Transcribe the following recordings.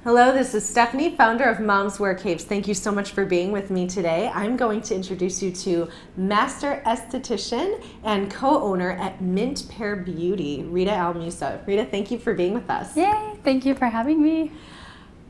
Hello, this is Stephanie, founder of Moms Wear Capes. Thank you so much for being with me today. I'm going to introduce you to master esthetician and co-owner at Pear Beauty, Rita Almusa. Rita, thank you for being with us. Yay, thank you for having me.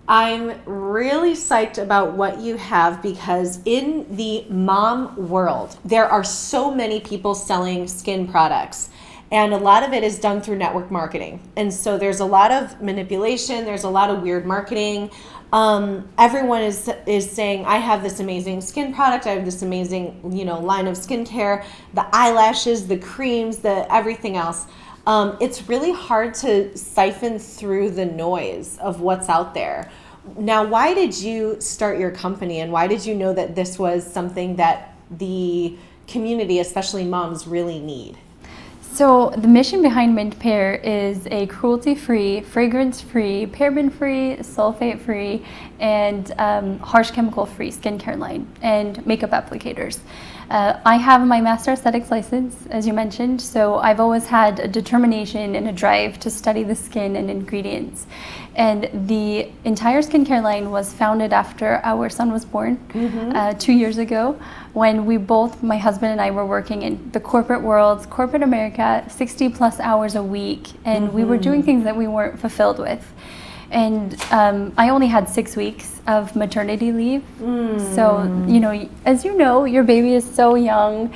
I'm really psyched about what you have because in the mom world, there are so many people selling skin products. And a lot of it is done through network marketing. And so there's a lot of manipulation, there's a lot of weird marketing. Everyone is saying, I have this amazing skin product, I have this amazing, line of skincare, the eyelashes, the creams, the everything else. It's really hard to siphon through the noise of what's out there. Now, why did you start your company, and why did you know that this was something that the community, especially moms, really need? So the mission behind Pear is a cruelty-free, fragrance-free, paraben-free, sulfate-free, and harsh chemical-free skincare line and makeup applicators. I have my Master Aesthetics license, as you mentioned, so I've always had a determination and a drive to study the skin and ingredients. And the entire skincare line was founded after our son was born 2 years ago, when we both, my husband and I, were working in the corporate world, corporate America, 60 plus hours a week, and we were doing things that we weren't fulfilled with. And I only had 6 weeks of maternity leave. So, as you know, your baby is so young,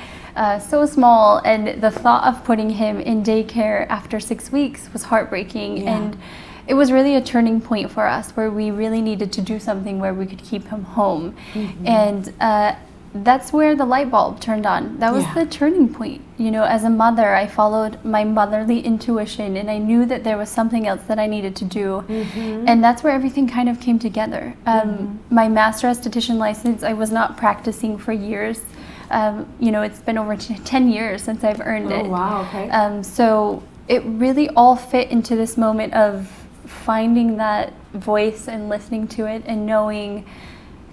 so small, and the thought of putting him in daycare after 6 weeks was heartbreaking. Yeah. And it was really a turning point for us where we really needed to do something where we could keep him home. And that's where the light bulb turned on. That was the turning point. As a mother, I followed my motherly intuition, and I knew that there was something else that I needed to do. And that's where everything kind of came together. My master esthetician license, I was not practicing for years. It's been over 10 years since I've earned it. Oh, wow, okay. So it really all fit into this moment of finding that voice and listening to it and knowing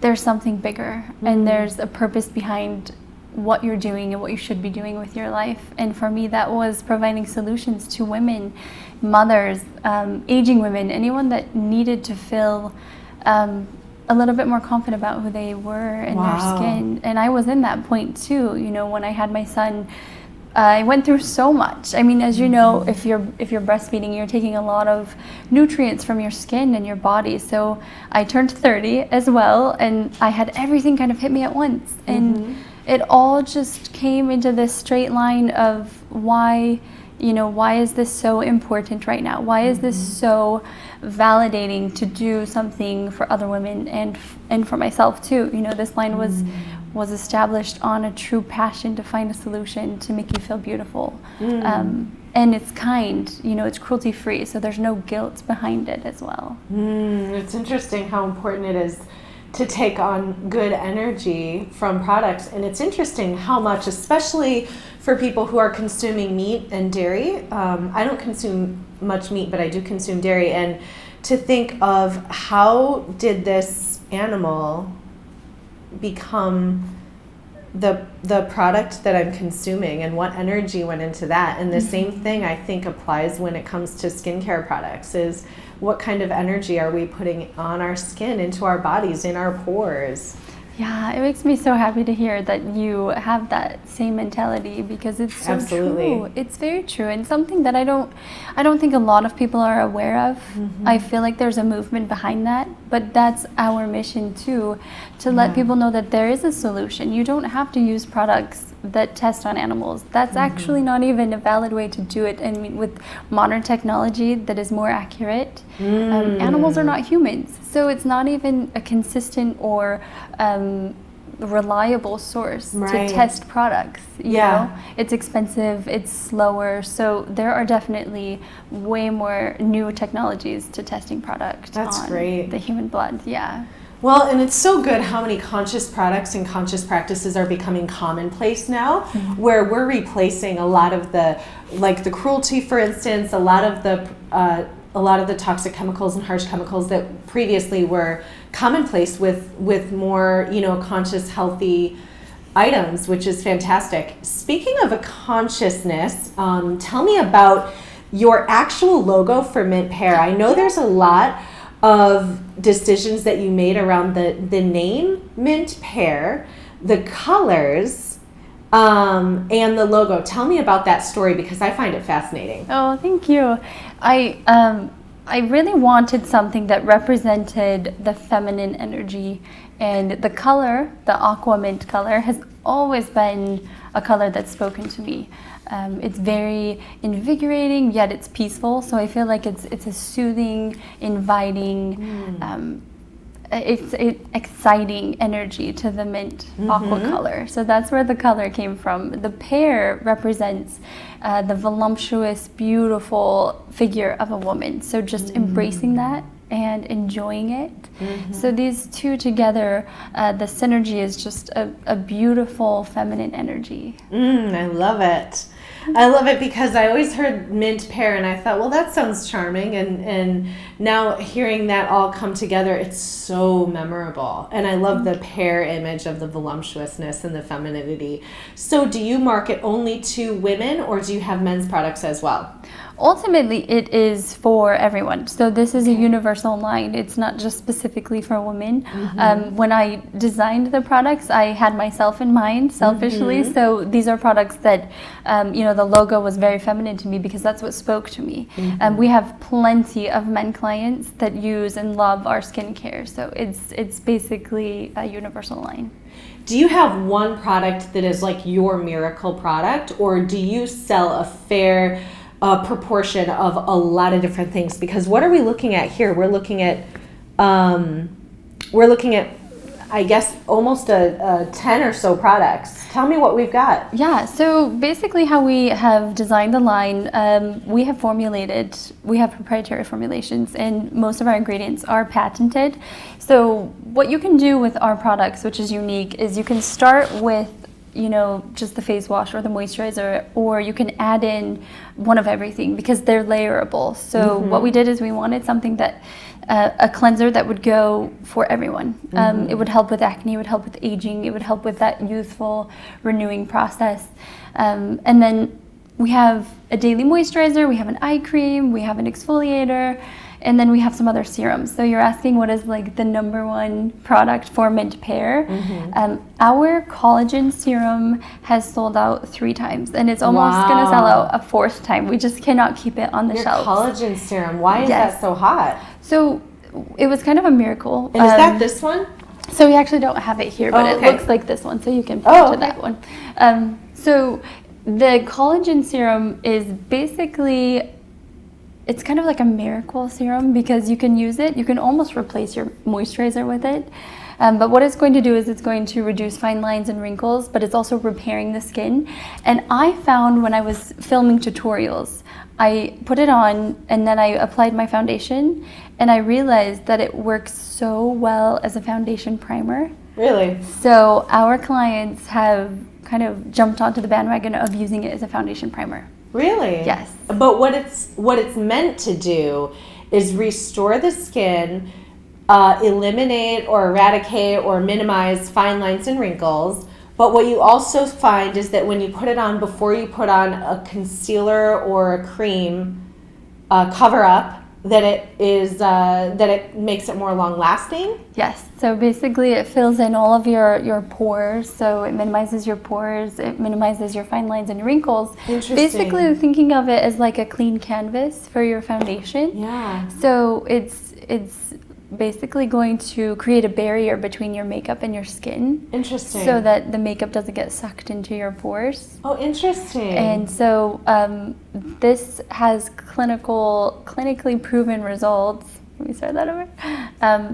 there's something bigger and there's a purpose behind what you're doing and what you should be doing with your life. And for me, that was providing solutions to women, mothers, aging women, anyone that needed to feel a little bit more confident about who they were and their skin. And I was in that point too. When I had my son, I went through so much. I mean, as you know, if you're breastfeeding, you're taking a lot of nutrients from your skin and your body. So I turned 30 as well, and I had everything kind of hit me at once. And it all just came into this straight line of why is this so important right now? Why is this so validating to do something for other women and for myself too? This line was established on a true passion to find a solution to make you feel beautiful. And it's kind, it's cruelty-free, so there's no guilt behind it as well. It's interesting how important it is to take on good energy from products. And it's interesting how much, especially for people who are consuming meat and dairy. I don't consume much meat, but I do consume dairy. And to think of how did this animal become the product that I'm consuming and what energy went into that. And the same thing I think applies when it comes to skincare products is what kind of energy are we putting on our skin, into our bodies, in our pores. Yeah, it makes me so happy to hear that you have that same mentality because it's so true. It's very true, and something that I don't think a lot of people are aware of. I feel like there's a movement behind that, but that's our mission too, to let people know that there is a solution. You don't have to use products that test on animals. That's actually not even a valid way to do it. And with modern technology that is more accurate, animals are not humans. So it's not even a consistent or reliable source to test products. You know? It's expensive, it's slower. So there are definitely way more new technologies to testing product on the human blood. Yeah. Well, and it's so good how many conscious products and conscious practices are becoming commonplace now, where we're replacing a lot of the cruelty, for instance, a lot of the toxic chemicals and harsh chemicals that previously were commonplace with more, conscious, healthy items, which is fantastic. Speaking of a consciousness, tell me about your actual logo for Pear. I know there's a lot of decisions that you made around the name Mint Pear, the colors, and the logo. Tell me about that story because I find it fascinating. Oh, thank you. I really wanted something that represented the feminine energy, and the color, the aqua mint color, has always been a color that's spoken to me. It's very invigorating, yet it's peaceful. So I feel like it's a soothing, inviting, it's exciting energy to the mint aqua color. So that's where the color came from. The pear represents the voluptuous, beautiful figure of a woman. So just embracing that and enjoying it. So these two together, the synergy is just a beautiful feminine energy. I love it. I love it because I always heard mint pear and I thought, well, that sounds charming. And now hearing that all come together, it's so memorable. And I love the pear image of the voluptuousness and the femininity. So do you market only to women or do you have men's products as well? Ultimately, it is for everyone. So this is a universal line. It's not just specifically for women. When I designed the products, I had myself in mind, selfishly. So these are products that, the logo was very feminine to me because that's what spoke to me. We have plenty of men clients that use and love our skincare. So it's basically a universal line. Do you have one product that is like your miracle product, or do you sell a fair proportion of a lot of different things? Because what are we looking at here? We're looking at I guess almost a 10 or so products. Tell me what we've got. Yeah, so basically how we have designed the line, we have proprietary formulations, and most of our ingredients are patented. So what you can do with our products, which is unique, is you can start with just the face wash or the moisturizer, or you can add in one of everything because they're layerable. So what we did is we wanted something that, a cleanser that would go for everyone. It would help with acne, it would help with aging, it would help with that youthful renewing process. And then we have a daily moisturizer, we have an eye cream, we have an exfoliator, and then we have some other serums. So you're asking what is like the number one product for Mint Pear. Our collagen serum has sold out 3 times, and it's almost going to sell out a 4th time. We just cannot keep it on the shelves. Collagen serum, why is that so hot? So it was kind of a miracle. And is that this one? So we actually don't have it here, but it looks like this one, so you can point to that one. So the collagen serum is basically, it's kind of like a miracle serum because you can use it. You can almost replace your moisturizer with it. But what it's going to do is it's going to reduce fine lines and wrinkles, but it's also repairing the skin. And I found when I was filming tutorials, I put it on and then I applied my foundation, and I realized that it works so well as a foundation primer. Really? So our clients have kind of jumped onto the bandwagon of using it as a foundation primer. Really? Yes. But what it's meant to do is restore the skin, eliminate or eradicate or minimize fine lines and wrinkles. But what you also find is that when you put it on before you put on a concealer or a cream cover up, that it makes it more long lasting. Yes. So basically it fills in all of your pores. So it minimizes your pores, it minimizes your fine lines and wrinkles. Interesting. Basically thinking of it as like a clean canvas for your foundation. Yeah. So it's basically going to create a barrier between your makeup and your skin. Interesting. So that the makeup doesn't get sucked into your pores. Oh, interesting. And so this has clinically proven results. Let me start that over.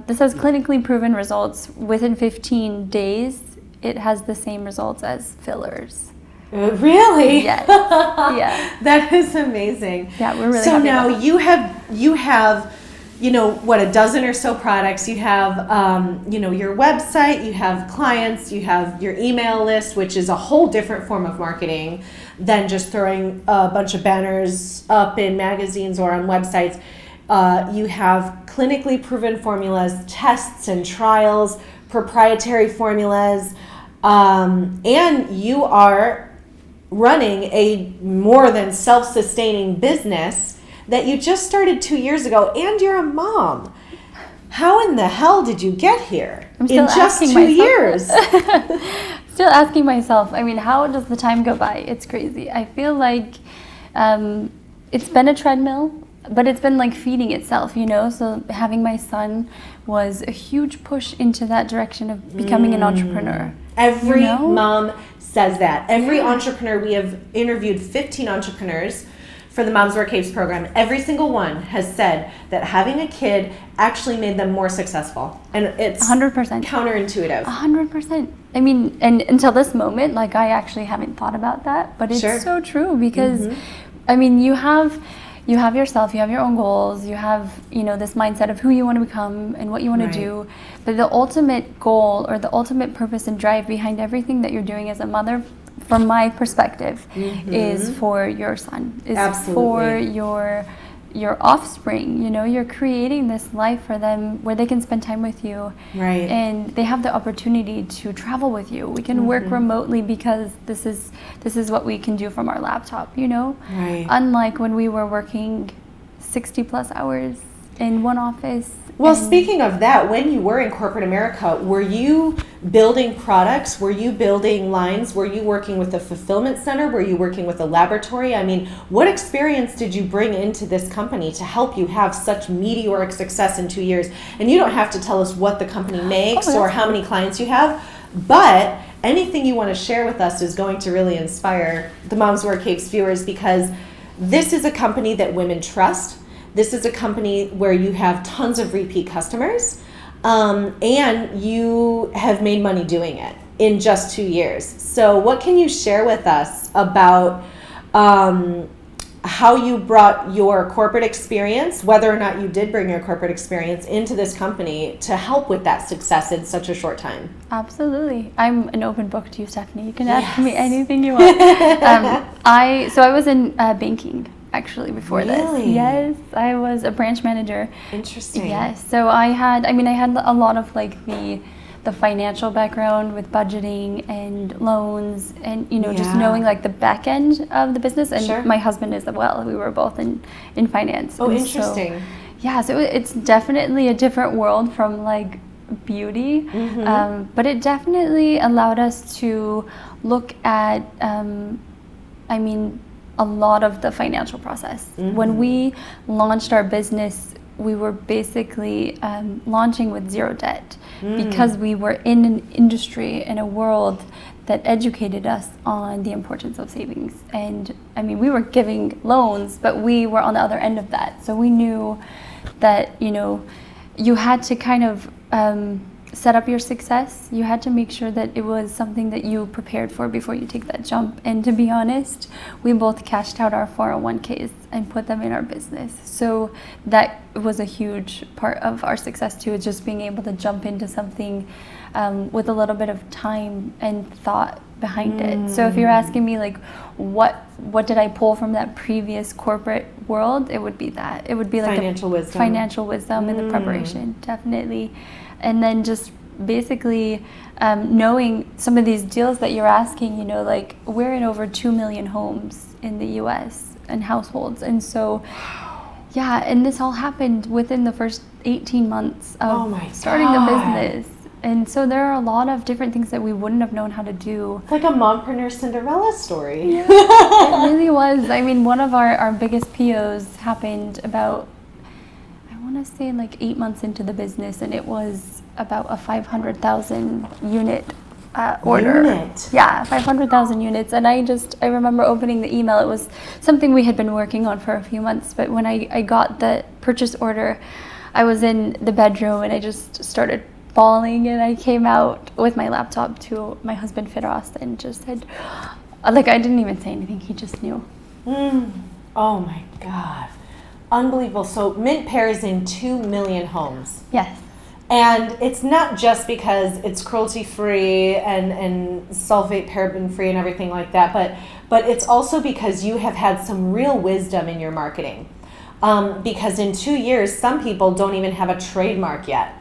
This has clinically proven results. Within 15 days, it has the same results as fillers. Really? Yes. Yeah. That is amazing. Yeah, we're really so happy now about that. you have a dozen or so products. You have your website, you have clients, you have your email list, which is a whole different form of marketing than just throwing a bunch of banners up in magazines or on websites. You have clinically proven formulas, tests and trials, proprietary formulas, and you are running a more than self-sustaining business that you just started 2 years ago, and you're a mom. how in the hell did you get here I'm still in just asking 2 years? Still asking myself, I mean, how does the time go by? It's crazy. I feel like it's been a treadmill, but it's been like feeding itself, you know? So having my son was a huge push into that direction of becoming an entrepreneur. Every You know? mom says that. Every entrepreneur, we have interviewed 15 entrepreneurs for the Moms Wear Capes program. Every single one has said that having a kid actually made them more successful. And it's 100%. counterintuitive. 100%. I mean, and until this moment, like I actually haven't thought about that, but it's Sure. so true because, I mean, you have yourself, you have your own goals, you have, you know, this mindset of who you want to become and what you want Right. to do. But the ultimate goal or the ultimate purpose and drive behind everything that you're doing as a mother, from my perspective, is for your son, is for Absolutely. your offspring. You know, you're creating this life for them where they can spend time with you, Right. and they have the opportunity to travel with you. We can work remotely because this is what we can do from our laptop, you know? Right. Unlike when we were working 60 plus hours in one office. Well, and- speaking of that, when you were in corporate America, were you building products? Were you building lines? Were you working with a fulfillment center? Were you working with a laboratory? I mean, what experience did you bring into this company to help you have such meteoric success in 2 years? And you don't have to tell us what the company makes or how many clients you have, but anything you want to share with us is going to really inspire the Moms Wear Capes viewers, because this is a company that women trust. This is a company where you have tons of repeat customers, and you have made money doing it in just 2 years. So what can you share with us about how you brought your corporate experience, whether or not you did bring your corporate experience into this company to help with that success in such a short time? Absolutely. I'm an open book to you, Stephanie. You can ask me anything you want. I was in banking actually before this. Really? Yes, I was a branch manager. Interesting. Yes. So I had a lot of like the financial background with budgeting and loans and, you know, just Yeah. knowing like the back end of the business. And Sure. my husband is as well. We were both in finance. Oh, And interesting. so it's definitely a different world from like beauty, but it definitely allowed us to look at, a lot of the financial process. When we launched our business, we were basically launching with zero debt because we were in an industry, in a world that educated us on the importance of savings. And I mean, we were giving loans, but we were on the other end of that. So we knew that, you know, you had to kind of set up your success. You had to make sure that it was something that you prepared for before you take that jump. And to be honest, we both cashed out our 401ks and put them in our business. So that was a huge part of our success too, is just being able to jump into something with a little bit of time and thought behind it. So if you're asking me like, what did I pull from that previous corporate world, it would be that. It would be like Financial wisdom. Financial wisdom and the preparation, definitely. And then just basically knowing some of these deals that you're asking, you know, like we're in over 2 million homes in the US and households. And so, yeah, and this all happened within the first 18 months of starting the business. And so there are a lot of different things that we wouldn't have known how to do. It's like a mompreneur Cinderella story. Yeah, it really was. I mean, one of our biggest POs happened about, I want to say like 8 months into the business, and it was about a 500,000 unit order. Yeah, 500,000 units. And I remember opening the email. It was something we had been working on for a few months, but when I got the purchase order, I was in the bedroom and I just started bawling, and I came out with my laptop to my husband Firas and just said, like, I didn't even say anything, he just knew. Oh my God. Unbelievable. So Mint Pear is in 2 million homes. Yes. And it's not just because it's cruelty-free and sulfate, paraben-free and everything like that, but it's also because you have had some real wisdom in your marketing. Because in 2 years, some people don't even have a trademark yet.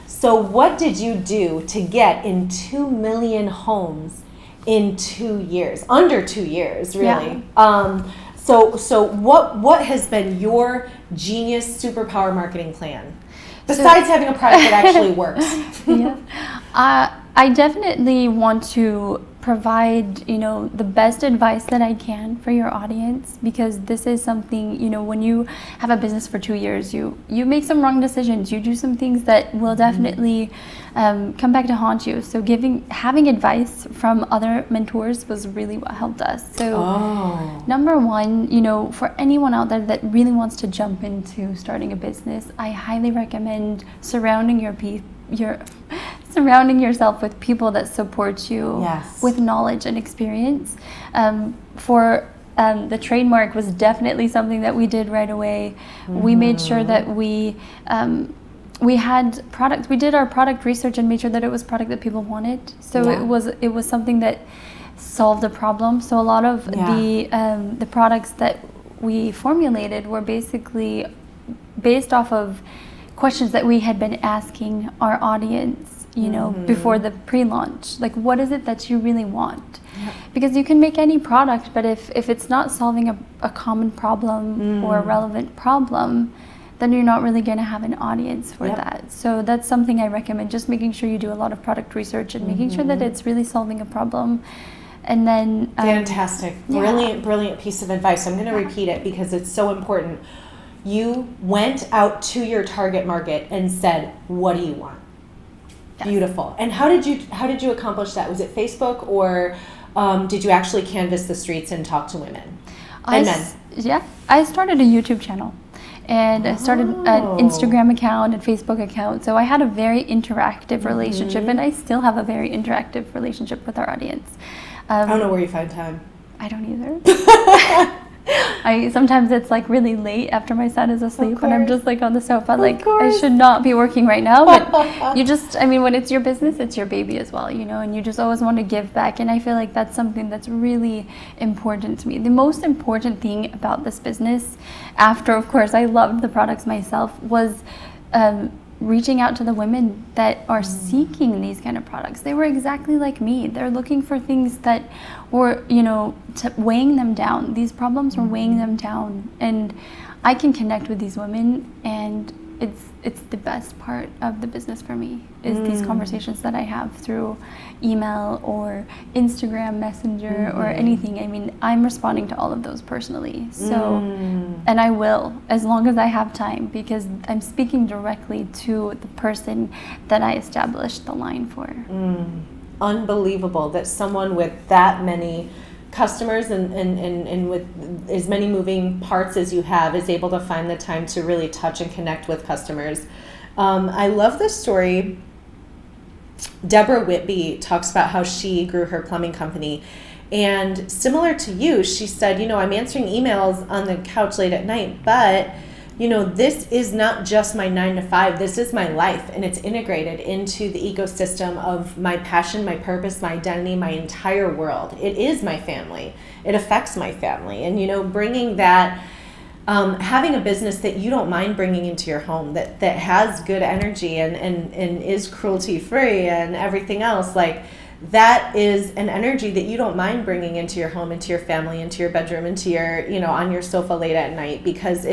So what did you do to get in 2 million homes in 2 years? Under 2 years, really. Yeah. So what has been your genius superpower marketing plan? Besides having a product that actually works. Yeah. I definitely want to provide, the best advice that I can for your audience, because this is something, when you have a business for 2 years, you make some wrong decisions, you do some things that will definitely come back to haunt you. So having advice from other mentors was really what helped us. So number one, for anyone out there that really wants to jump into starting a business, I highly recommend surrounding yourself with people that support you with knowledge and experience. The trademark was definitely something that we did right away. We made sure that we had products. We did our product research and made sure that it was product that people wanted. So it was something that solved a problem. So a lot of the products that we formulated were basically based off of questions that we had been asking our audience, before the pre-launch. Like, what is it that you really want? Because you can make any product, but if it's not solving a common problem or a relevant problem, then you're not really going to have an audience for that. So that's something I recommend, just making sure you do a lot of product research and making sure that it's really solving a problem. And then fantastic. Brilliant piece of advice. I'm going to repeat it because it's so important. You went out to your target market and said, what do you want? Yes. Beautiful. And how did you accomplish that? Was it Facebook, or did you actually canvass the streets and talk to women and men? Yeah, I started a YouTube channel, and I started an Instagram account and Facebook account. So I had a very interactive relationship, and I still have a very interactive relationship with our audience. I don't know where you find time. I don't either. Sometimes it's like really late after my son is asleep and I'm just like on the sofa, like I should not be working right now, but when it's your business, it's your baby as well, and you just always want to give back. And I feel like that's something that's really important to me. The most important thing about this business, after of course I loved the products myself, was reaching out to the women that are seeking these kind of products. They were exactly like me. They're looking for things that were, weighing them down. These problems were weighing them down. And I can connect with these women, and it's the best part of the business for me, is these conversations that I have through email or Instagram Messenger or anything. I'm responding to all of those personally. So, and I will, as long as I have time, because I'm speaking directly to the person that I established the line for. Unbelievable that someone with that many customers and with as many moving parts as you have is able to find the time to really touch and connect with customers. I love this story. Deborah Whitby talks about how she grew her plumbing company, and similar to you, she said, I'm answering emails on the couch late at night, but this is not just my 9 to 5. This is my life, and it's integrated into the ecosystem of my passion, my purpose, my identity, my entire world. It is my family. It affects my family. And, bringing that, having a business that you don't mind bringing into your home, that has good energy and is cruelty-free and everything else, like, that is an energy that you don't mind bringing into your home, into your family, into your bedroom, into your, on your sofa late at night, because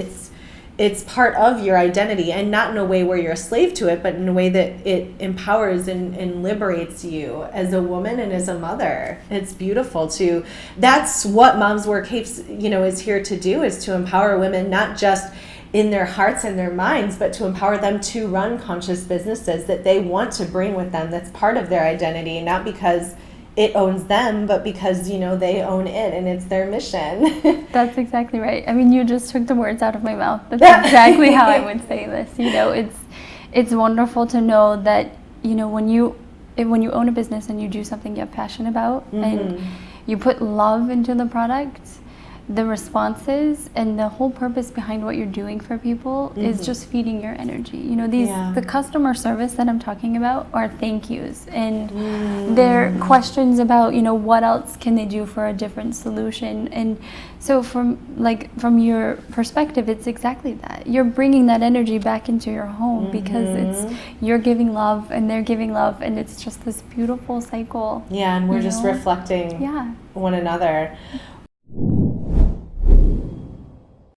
it's part of your identity, and not in a way where you're a slave to it, but in a way that it empowers and liberates you as a woman and as a mother. It's beautiful that's what Mom's Work is here to do, is to empower women, not just in their hearts and their minds, but to empower them to run conscious businesses that they want to bring with them, that's part of their identity, not because it owns them, but because, they own it and it's their mission. That's exactly right. You just took the words out of my mouth. That's exactly how I would say this. It's wonderful to know that, when you own a business and you do something you have passion about and you put love into the product, the responses and the whole purpose behind what you're doing for people is just feeding your energy. The customer service that I'm talking about are thank yous, and they're questions about, what else can they do for a different solution. And so from your perspective, it's exactly that. You're bringing that energy back into your home because you're giving love and they're giving love, and it's just this beautiful cycle. Yeah, and we're just reflecting one another.